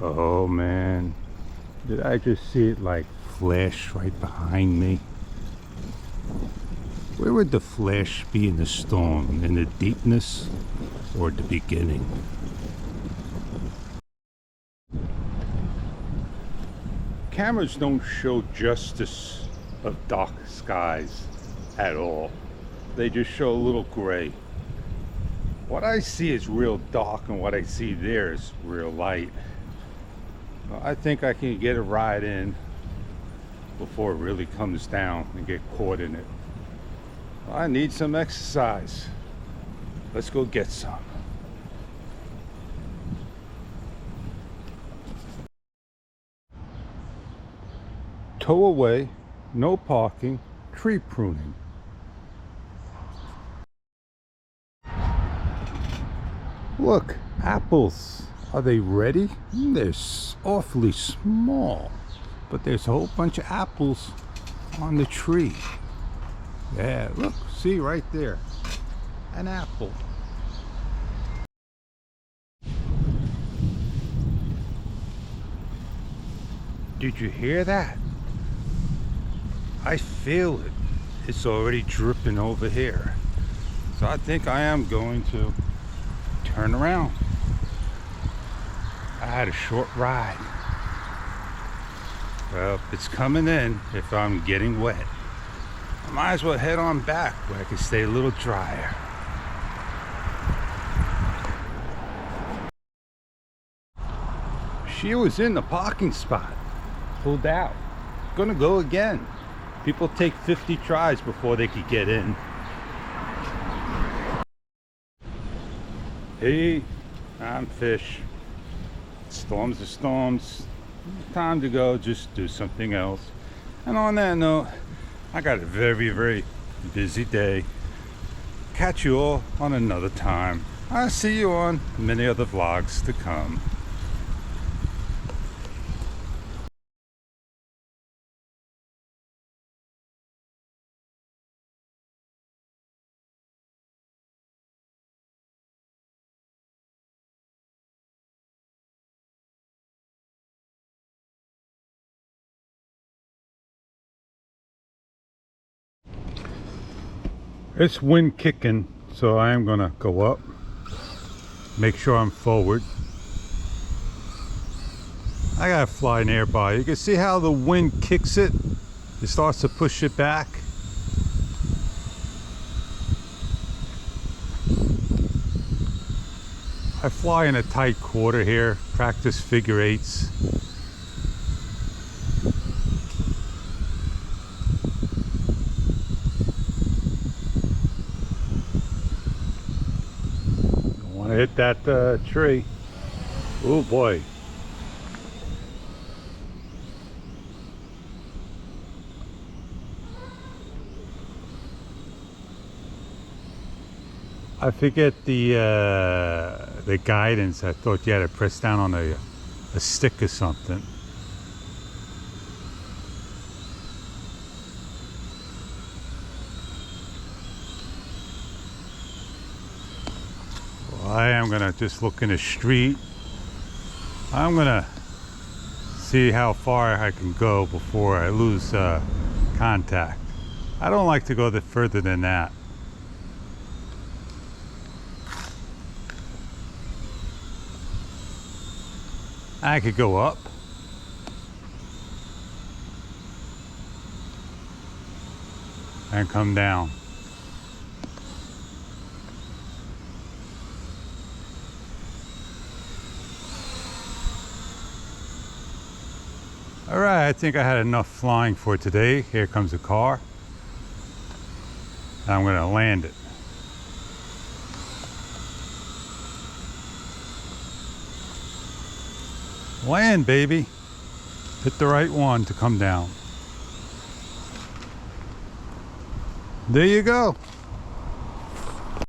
Oh man, did I just see it like flash right behind me? Where would the flash be in the storm? In the deepness or the beginning? Cameras don't show justice of dark skies at all. They just show a little gray. What I see is real dark, and what I see there is real light. I think I can get a ride in before it really comes down and get caught in it. I need some exercise. Let's go get some. Tow away, no parking, tree pruning. Look, apples. Are they ready? They're awfully small, but there's a whole bunch of apples on the tree. Yeah, look, see right there, an apple. Did you hear that? I feel it. It's already dripping over here. So I think I am going to turn around. I had a short ride. Well, it's coming in if I'm getting wet. I might as well head on back where I can stay a little drier. She was in the parking spot. Pulled out. Gonna go again. People take 50 tries before they could get in. Hey, I'm Fish. Storms are storms. Time to go just do something else. And on that note, I got a very, very busy day. Catch you all on another time. I'll see you on many other vlogs to come. It's wind kicking, so I am gonna go up, make sure I'm forward. I gotta fly nearby. You can see how the wind kicks it. It starts to push it back. I fly in a tight quarter here, practice figure eights. Hit that tree. Oh boy. I forget the guidance. I thought you had to press down on a stick or something. I am gonna just look in the street. I'm gonna see how far I can go before I lose contact. I don't like to go further than that. I could go up. And come down. All right, I think I had enough flying for today. Here comes a car. I'm gonna land it. Land, baby. Hit the right one to come down. There you go.